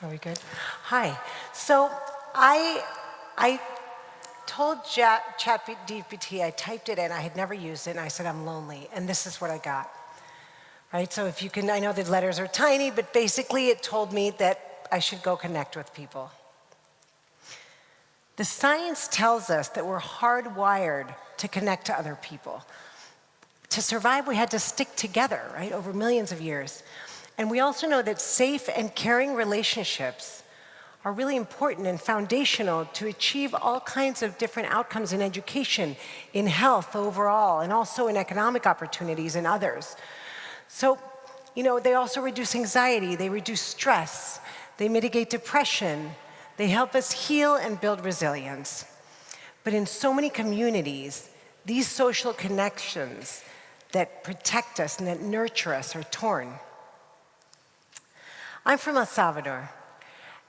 Are we good? Hi. So I told ChatGPT, I typed it in, I had never used it, and I said, I'm lonely, and this is what I got. Right? So if you can, I know the letters are tiny, but basically it told me that I should go connect with people. The science tells us that we're hardwired to connect to other people. To survive, we had to stick together, right, over millions of years. And we also know that safe and caring relationships are really important and foundational to achieve all kinds of different outcomes in education, in health overall, and also in economic opportunities and others. So, they also reduce anxiety, they reduce stress, they mitigate depression, they help us heal and build resilience. But in so many communities, these social connections that protect us and that nurture us are torn. I'm from El Salvador,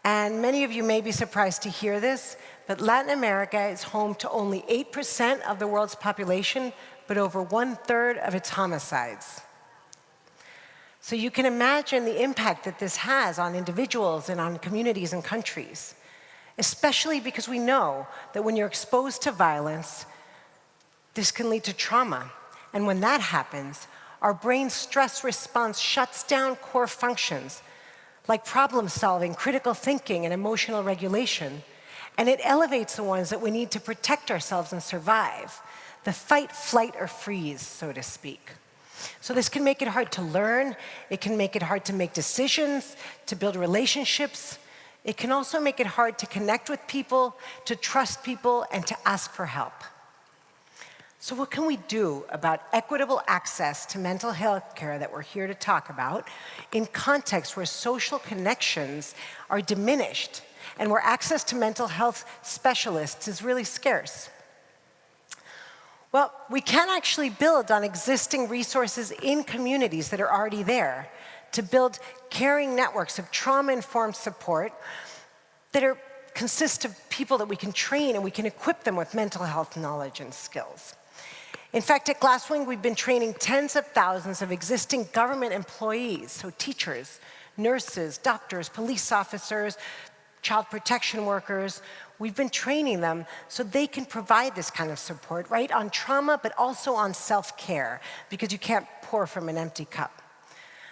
and many of you may be surprised to hear this, but Latin America is home to only 8% of the world's population, but over 1/3 of its homicides. So you can imagine the impact that this has on individuals and on communities and countries, especially because we know that when you're exposed to violence, this can lead to trauma. And when that happens, our brain's stress response shuts down core functions like problem solving, critical thinking, and emotional regulation. And it elevates the ones that we need to protect ourselves and survive, the fight, flight, or freeze, so to speak. So this can make it hard to learn, it can make it hard to make decisions, to build relationships. It can also make it hard to connect with people, to trust people, and to ask for help. So what can we do about equitable access to mental health care that we're here to talk about in contexts where social connections are diminished and where access to mental health specialists is really scarce? Well, we can actually build on existing resources in communities that are already there to build caring networks of trauma-informed support that consist of people that we can train and we can equip them with mental health knowledge and skills. In fact, at Glasswing, we've been training tens of thousands of existing government employees, so teachers, nurses, doctors, police officers, child protection workers. We've been training them so they can provide this kind of support, right, on trauma, but also on self-care, because you can't pour from an empty cup.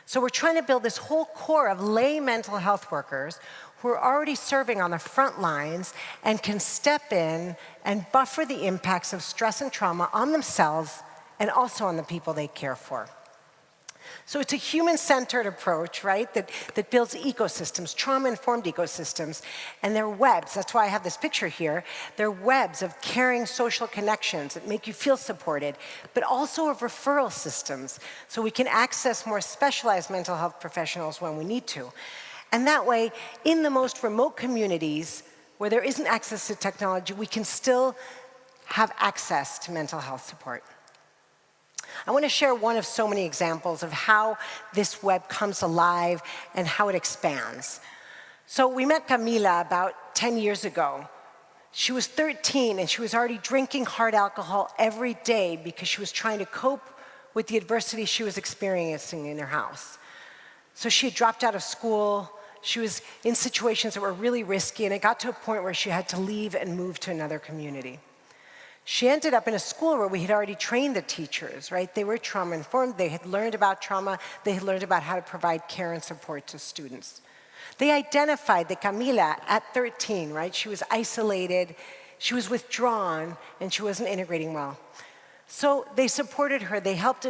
So we're trying to build this whole core of lay mental health workers who are already serving on the front lines and can step in and buffer the impacts of stress and trauma on themselves and also on the people they care for. So it's a human-centered approach, right, that builds ecosystems, trauma-informed ecosystems, and they're webs. That's why I have this picture here. They're webs of caring social connections that make you feel supported, but also of referral systems, so we can access more specialized mental health professionals when we need to. And that way, in the most remote communities where there isn't access to technology, we can still have access to mental health support. I want to share one of so many examples of how this web comes alive and how it expands. So we met Camila about 10 years ago. She was 13 and she was already drinking hard alcohol every day because she was trying to cope with the adversity she was experiencing in her house. So she had dropped out of school. She was in situations that were really risky, and it got to a point where she had to leave and move to another community. She ended up in a school where we had already trained the teachers, right? They were trauma-informed, they had learned about trauma, they had learned about how to provide care and support to students. They identified that Camila, at 13, right, she was isolated, she was withdrawn, and she wasn't integrating well. So they supported her, they helped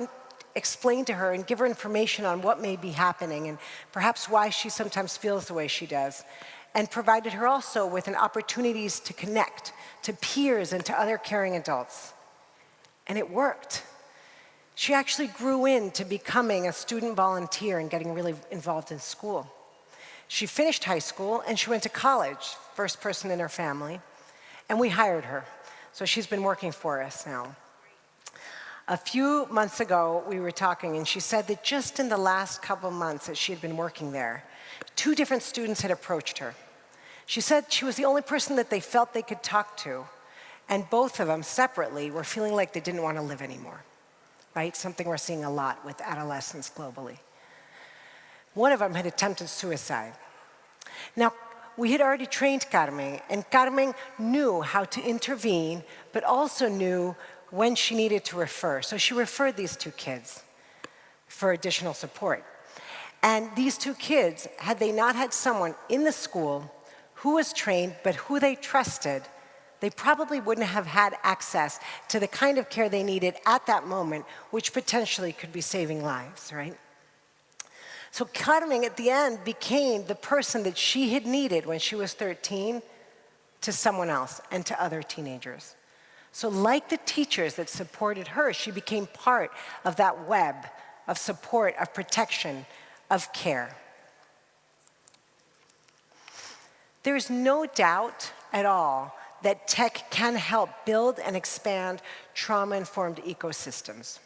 explain to her and give her information on what may be happening and perhaps why she sometimes feels the way she does, and provided her also with an opportunities to connect to peers and to other caring adults. And it worked. She actually grew into becoming a student volunteer and getting really involved in school. She finished high school and she went to college, first person in her family, and we hired her. So she's been working for us now. A few months ago, we were talking, and she said that just in the last couple months that she had been working there, 2 different students had approached her. She said she was the only person that they felt they could talk to, and both of them separately were feeling like they didn't want to live anymore, right? Something we're seeing a lot with adolescents globally. One of them had attempted suicide. Now, we had already trained Carmen, and Carmen knew how to intervene, but also knew when she needed to refer. So she referred these two kids for additional support. And these two kids, had they not had someone in the school who was trained, but who they trusted, they probably wouldn't have had access to the kind of care they needed at that moment, which potentially could be saving lives, right? So Carmen, at the end, became the person that she had needed when she was 13 to someone else and to other teenagers. So like the teachers that supported her, she became part of that web of support, of protection, of care. There is no doubt at all that tech can help build and expand trauma-informed ecosystems.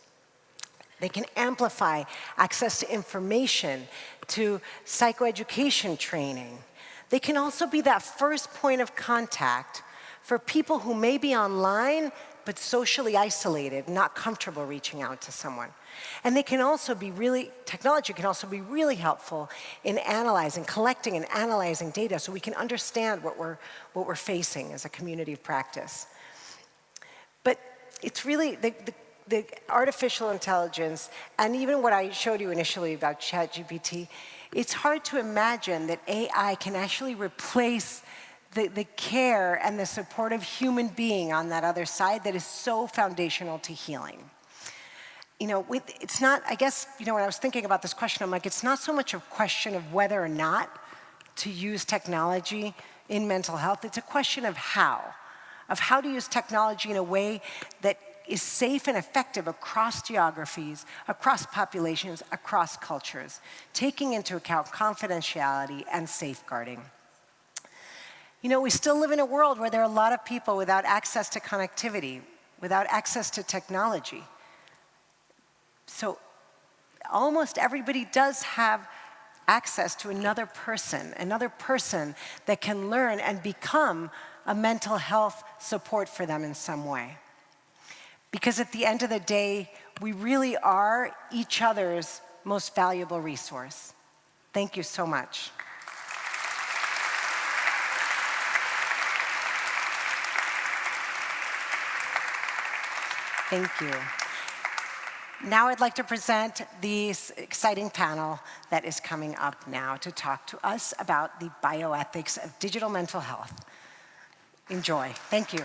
They can amplify access to information, to psychoeducation training. They can also be that first point of contact for people who may be online but socially isolated, not comfortable reaching out to someone. And they can also be technology can also be really helpful in collecting and analyzing data so we can understand what we're facing as a community of practice. But it's really the artificial intelligence, and even what I showed you initially about ChatGPT, it's hard to imagine that AI can actually replace the care and the support of human being on that other side that is so foundational to healing. It's not, I guess, when I was thinking about this question, I'm like, it's not so much a question of whether or not to use technology in mental health, it's a question of how to use technology in a way that is safe and effective across geographies, across populations, across cultures, taking into account confidentiality and safeguarding. We still live in a world where there are a lot of people without access to connectivity, without access to technology. So almost everybody does have access to another person that can learn and become a mental health support for them in some way. Because at the end of the day, we really are each other's most valuable resource. Thank you so much. Thank you. Now I'd like to present the exciting panel that is coming up now to talk to us about the bioethics of digital mental health. Enjoy. Thank you.